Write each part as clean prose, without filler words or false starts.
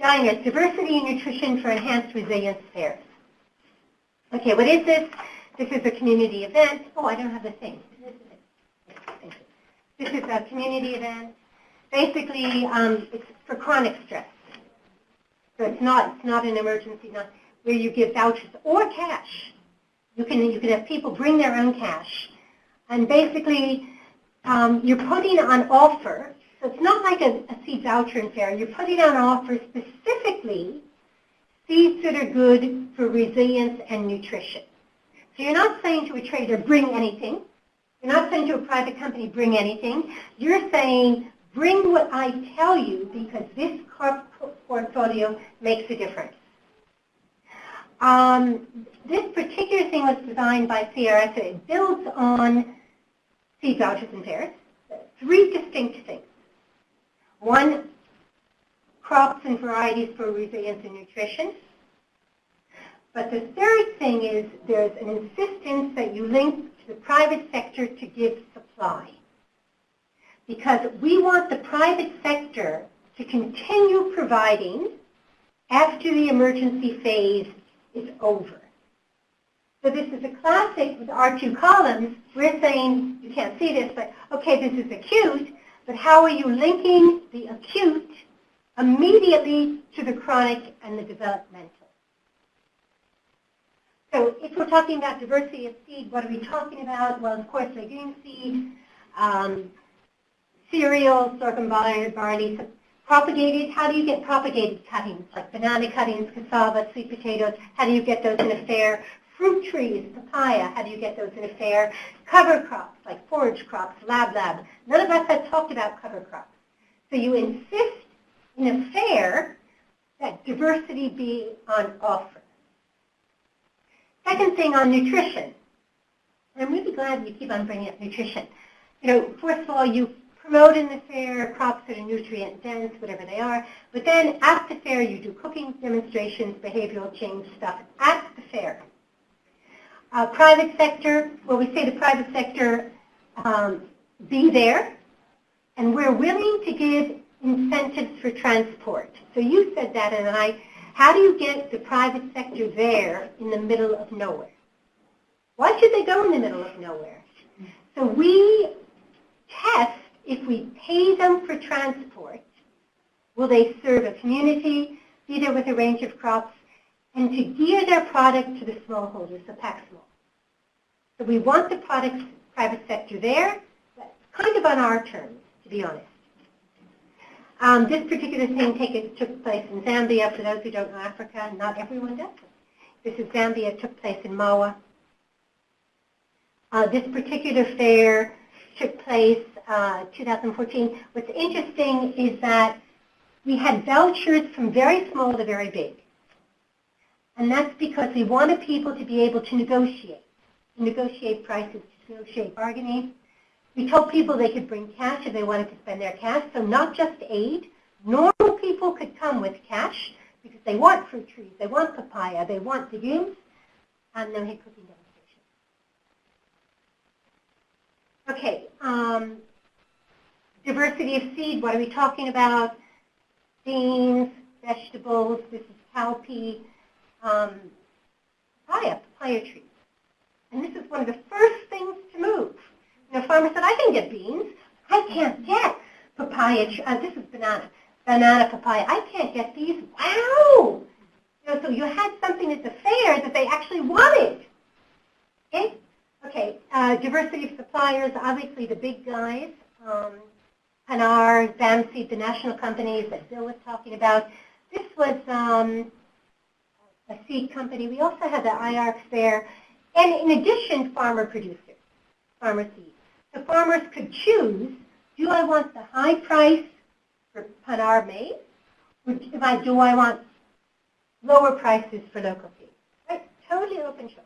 DiNERS, Diversity and Nutrition for Enhanced Resilience Fairs. Okay, what is this? This is a community event. Oh, I don't have the thing. This is a community event. Basically, it's for chronic stress. So it's not an emergency, not where you give vouchers or cash. You can have people bring their own cash. And basically, you're putting on offer, so it's not like a seed voucher and fair, you're putting on offer specifically seeds that are good for resilience and nutrition. So you're not saying to a trader, bring anything. You're not saying to a private company, bring anything. You're saying, bring what I tell you because this portfolio makes a difference. This particular thing was designed by CRS. It builds on seed vouchers and fairs. 3 distinct things. 1, crops and varieties for resilience and nutrition. But the third thing is there's an insistence that you link to the private sector to give supply. Because we want the private sector to continue providing after the emergency phase is over. So this is a classic with our 2 columns. We're saying, you can't see this, but okay, this is acute, but how are you linking the acute immediately to the chronic and the developmental? So if we're talking about diversity of seed, what are we talking about? Well, of course, legume seed, cereals, sorghum, barley, propagated. How do you get propagated cuttings, like banana cuttings, cassava, sweet potatoes? How do you get those in a fair? Fruit trees, papaya, how do you get those in a fair? Cover crops, like forage crops, lab. None of us had talked about cover crops. So you insist in a fair that diversity be on offer. Second thing on nutrition. And I'm really glad you keep on bringing up nutrition. You know, first of all, you promote in the fair crops that are nutrient dense, whatever they are. But then at the fair, you do cooking demonstrations, behavioral change stuff at the fair. Private sector, well, we say the private sector be there, and we're willing to give incentives for transport. So you said that, and how do you get the private sector there in the middle of nowhere? Why should they go in the middle of nowhere? So we test if we pay them for transport, will they serve a community, be there with a range of crops, and to gear their product to the smallholders, the pack small. So we want the private sector there, but kind of on our terms, to be honest. This particular thing took place in Zambia. For those who don't know Africa, not everyone does. This is Zambia. It took place in Mawa. This particular fair took place 2014. What's interesting is that we had vouchers from very small to very big. And that's because we wanted people to be able to negotiate prices, to negotiate bargaining. We told people they could bring cash if they wanted to spend their cash. So not just aid. Normal people could come with cash because they want fruit trees, they want papaya, they want legumes, and then we had cooking demonstrations. Okay, diversity of seed, what are we talking about? Beans, vegetables, this is cowpea, papaya trees. And this is one of the first things to move. You know, farmer said, I can get beans. I can't get papaya. This is banana papaya. I can't get these. Wow! You know, so you had something at the fair that they actually wanted. Okay? Okay, diversity of suppliers, obviously the big guys. Panar, Bamseed, the national companies that Bill was talking about. This was a seed company. We also had the IARC fair. And in addition, farmer seeds. The farmers could choose, do I want the high price for Panar maize, or do I want lower prices for local seeds? Right? Totally open choice.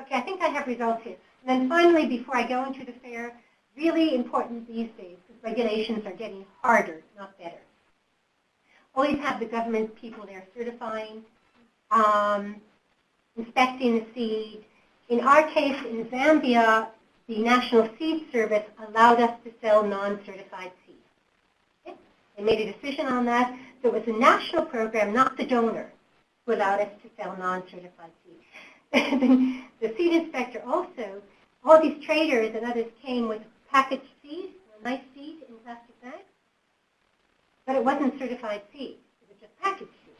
Okay, I think I have results here. And then finally, before I go into the fair, really important these days, because regulations are getting harder, not better. Always have the government people there certifying, inspecting the seed. In our case, in Zambia, the National Seed Service allowed us to sell non-certified seeds. Okay? They made a decision on that. So it was a national program, not the donor, who allowed us to sell non-certified seed. The seed inspector also, all these traders and others came with packaged seed, a nice seed in plastic bags, but it wasn't certified seed. It was just packaged seed.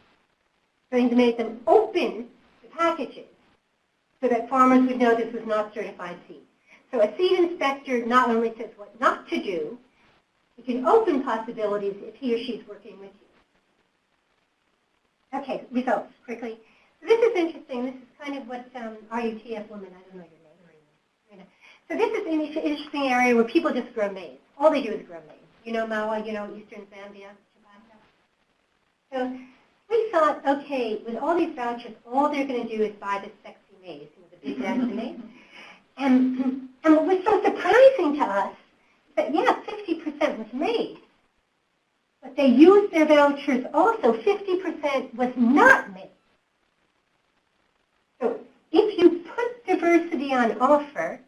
So he made them open the packages so that farmers would know this was not certified seed. So a seed inspector not only says what not to do, he can open possibilities if he or she's working with you. Okay, results, quickly. So this is interesting. This is kind of what RUTF woman, I don't know your name. So this is an interesting area where people just grow maize. All they do is grow maize. You know Mawa, you know eastern Zambia, Chibata. So we thought, okay, with all these vouchers, all they're going to do is buy this sexy maize, the big bags of maize. And what was so surprising to us is that, yeah, 50% was maize. But they used their vouchers also. 50% was not maize. So if you put diversity on offer,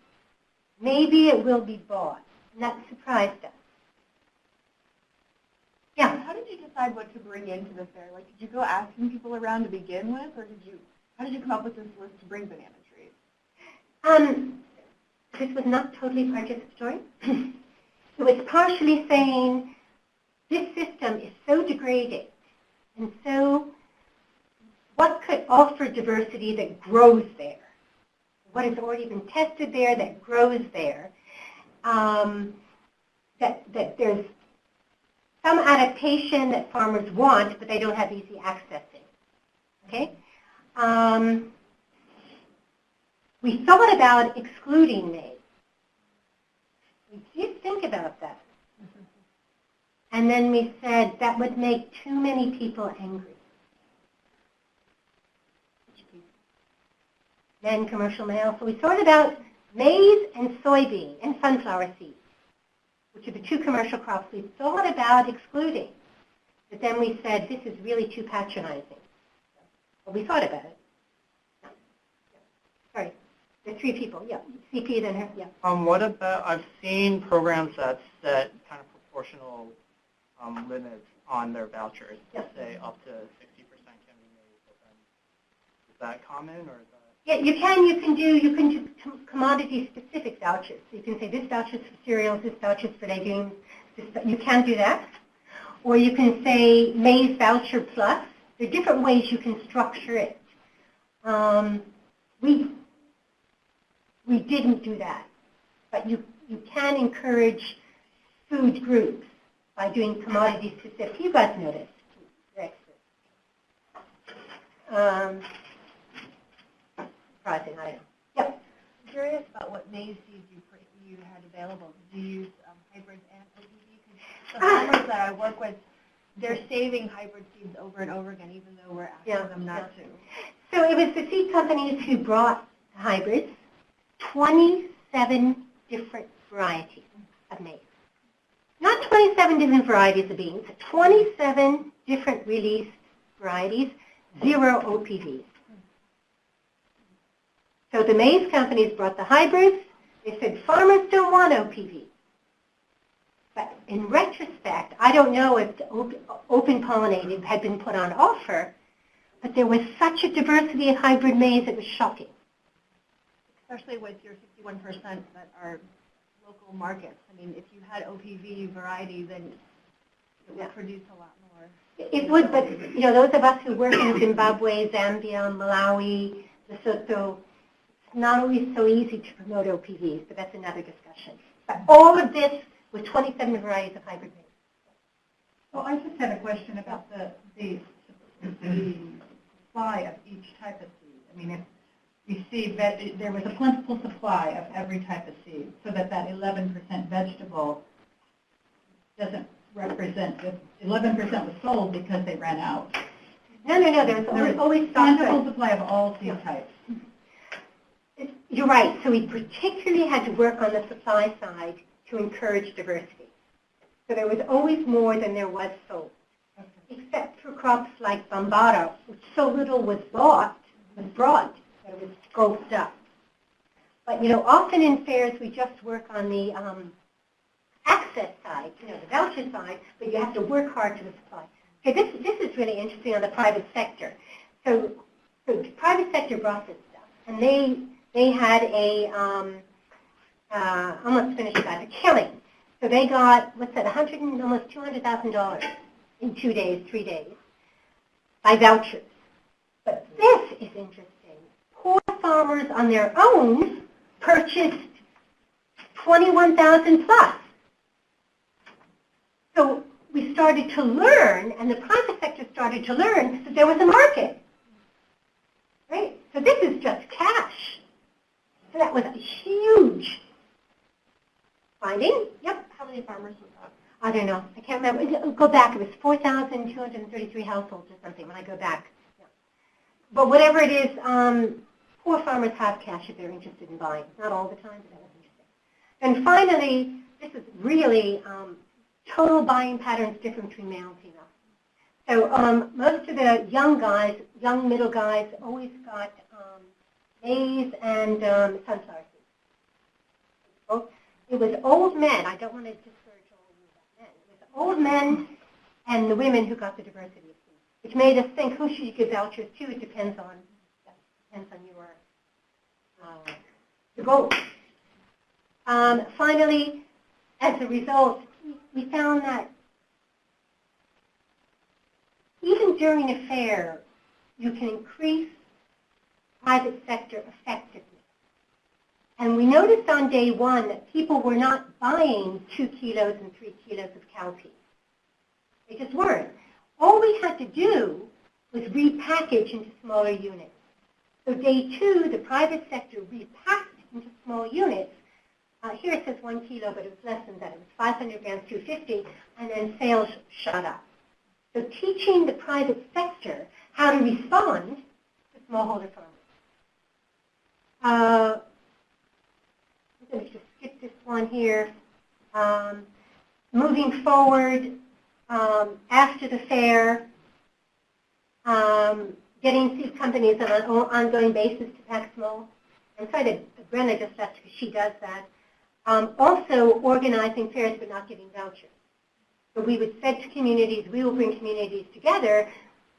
maybe it will be bought. And that surprised us. Yeah. How did you decide what to bring into the fair? Like, did you go asking people around to begin with, or how did you come up with this list to bring banana trees? This was not totally participatory. It was partially saying this system is so degraded, and so what could offer diversity that grows there? What has already been tested there that grows there? That there's some adaptation that farmers want, but they don't have easy access to. Okay? We thought about excluding maize. We did think about that. And then we said that would make too many people angry. Then commercial mail. So we thought about maize and soybean and sunflower seeds, which are the two commercial crops we thought about excluding. But then we said, this is really too patronizing. But we thought about it. No. Sorry. The three people, yeah. CP, then her, yeah. What about, I've seen programs that set kind of proportional limits on their vouchers, yeah. Say up to 60% can be made, but then is that common or is that? Yeah, you can do commodity-specific vouchers. So you can say this voucher's for cereals, this voucher's for legumes. You can do that. Or you can say maize voucher plus. There are different ways you can structure it. We didn't do that. But you can encourage food groups by doing commodity-specific. You guys noticed. You're experts. Surprising, I don't know. Yep. I'm curious about what maize seeds you had available. Did you use hybrids and OPV? Because the farmers that I work with, they're saving hybrid seeds over and over again, even though we're asking them not to. So it was the seed companies who brought hybrids, 27 different varieties of maize. Not 27 different varieties of beans, 27 different released varieties, 0 OPVs. So the maize companies brought the hybrids. They said farmers don't want OPV. But in retrospect, I don't know if the open pollinated had been put on offer, but there was such a diversity of hybrid maize, it was shocking. Especially with your 61% that are local markets. I mean, if you had OPV variety, then it would produce a lot more. It would, but those of us who work in Zimbabwe, Zambia, Malawi, Lesotho, it's not always so easy to promote OPVs, but that's another discussion. But all of this with 27 varieties of hybrid maize. Well, I just had a question about the supply of each type of seed. I mean, if we see that there was a plentiful supply of every type of seed, so that 11% vegetable doesn't represent that 11% was sold because they ran out. No. There was always plentiful supply of all seed types. You're right. So we particularly had to work on the supply side to encourage diversity. So there was always more than there was sold, except for crops like Bambara, which so little was brought that it was scoped up. But often in fairs we just work on the access side, the voucher side, but you have to work hard to the supply. Okay, this is really interesting on the private sector. So the private sector brought this stuff, and they had a almost finished that, a killing. So they got, what's that, almost $200,000 in 2 days, 3 days, by vouchers. But this is interesting. Poor farmers on their own purchased 21,000 plus. So we started to learn, and the private sector started to learn that there was a market. Right? So this is just cash. So that was a huge finding. Yep. How many farmers was that? I don't know. I can't remember. Go back. It was 4,233 households or something when I go back. Yeah. But whatever it is, poor farmers have cash if they're interested in buying. Not all the time, but that was interesting. And finally, this is really total buying patterns different between male and female. So most of the young guys, young middle guys, always got maize and sunflower seeds. It was old men. I don't want to discourage all of you about men. It was old men and the women who got the diversity of seeds, which made us think who should you give vouchers to. It depends on your the goal. Finally, as a result, we found that even during a fair, you can increase private sector effectiveness. And we noticed on day one that people were not buying 2 kilos and 3 kilos of cowpeas. They just weren't. All we had to do was repackage into smaller units. So day 2, the private sector repacked into small units. Here it says 1 kilo, but it was less than that. It was 500 grams, 250, and then sales shot up. So teaching the private sector how to respond to smallholder farmers. I'm going to just skip this one here. Moving forward, after the fair, getting seed companies on an ongoing basis to pack small. I'm sorry that Brenna just left because she does that. Also organizing fairs but not giving vouchers. So we would say to communities, we will bring communities together,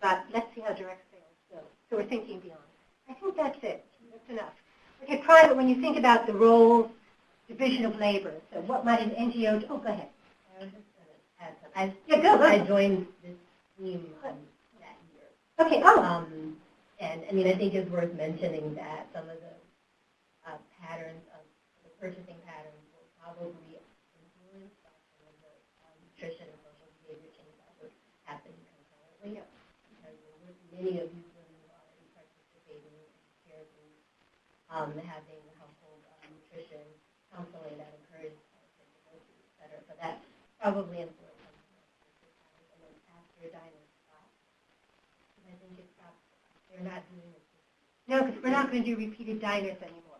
but let's see how direct sales go. So we're thinking beyond. I think that's it. That's enough. Okay, private, when you think about the roles, division of labor, so what might an NGO do? Oh, go ahead. I was just going to add something. I joined this team that year. Okay, And I mean, I think it's worth mentioning that some of the patterns of the purchasing patterns will probably influence by some of the nutrition and social behavior change that was happening concurrently. Yeah. Because many of these women were already participating in care groups, having household nutrition counseling that encouraged diversity, et cetera. So that probably influenced some of the patterns. And then after DiNERS stopped, I think it stopped. They're not doing it. No, because we're not going to do repeated DiNERS anymore.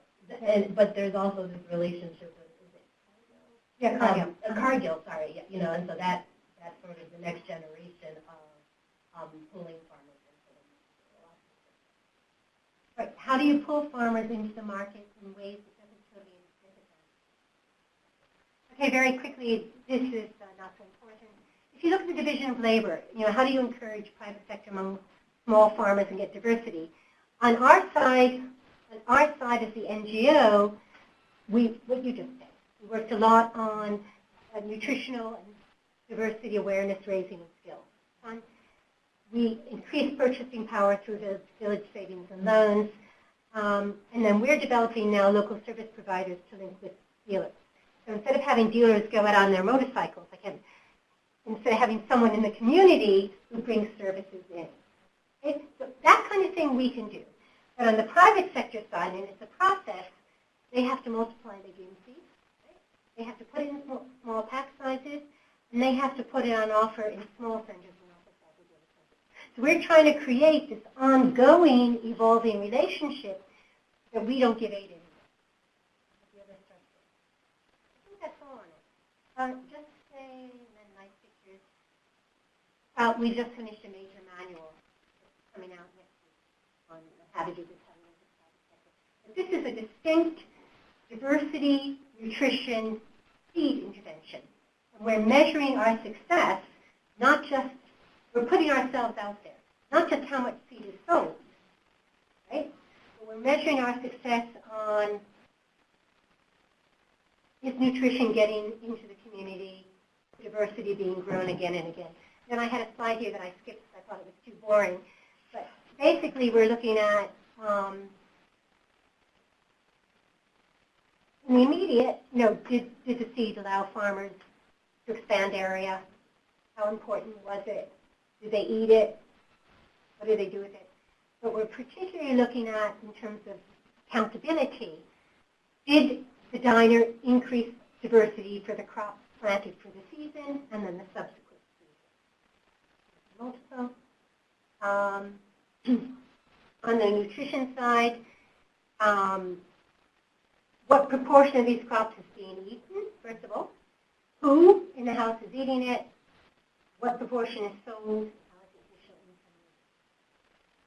But there's also this relationship with, is it Cargill? Yeah, Cargill. Cargill, sorry. Yeah, and so that's sort of the next generation of pulling farmers into the market. Right. How do you pull farmers into the market in ways that doesn't totally interfere with them? Okay, very quickly, this is not so important. If you look at the division of labor, how do you encourage private sector among small farmers and get diversity? On our side as the NGO, what you just said, we worked a lot on nutritional and diversity awareness raising and skills. We increased purchasing power through the village savings and loans, and then we're developing now local service providers to link with dealers. So instead of having dealers go out on their motorcycles, instead of having someone in the community who brings services in. Okay? So that kind of thing we can do. But on the private sector side, and it's a process, they have to multiply the game seeds. Right? They have to put it in small pack sizes, and they have to put it on offer in small centers and offer sizes. So we're trying to create this ongoing, evolving relationship that we don't give aid anymore. The other structure. I think that's all on it. Just say, and then nice pictures. We just finished a major manual coming out next week on how to do this. But this is a distinct diversity, nutrition, seed intervention. We're measuring our success, not just, we're putting ourselves out there, not just how much seed is sold, right? But we're measuring our success on, is nutrition getting into the community, diversity being grown again and again. Then I had a slide here that I skipped because I thought it was too boring. But basically, we're looking at, in the immediate, did the seed allow farmers to expand area? How important was it? Did they eat it? What did they do with it? But we're particularly looking at, in terms of accountability, did the DiNER increase diversity for the crop planted for the season and then the subsequent season? Multiple. On the nutrition side, what proportion of these crops is being eaten, first of all? Who in the house is eating it? What proportion is sold? How is nutritional income?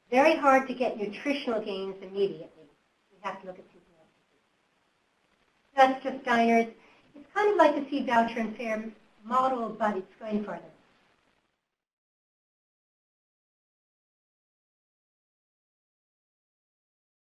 Very hard to get nutritional gains immediately. We have to look at people else. That's just DiNERS. It's kind of like the seed voucher and fair model, but it's going further.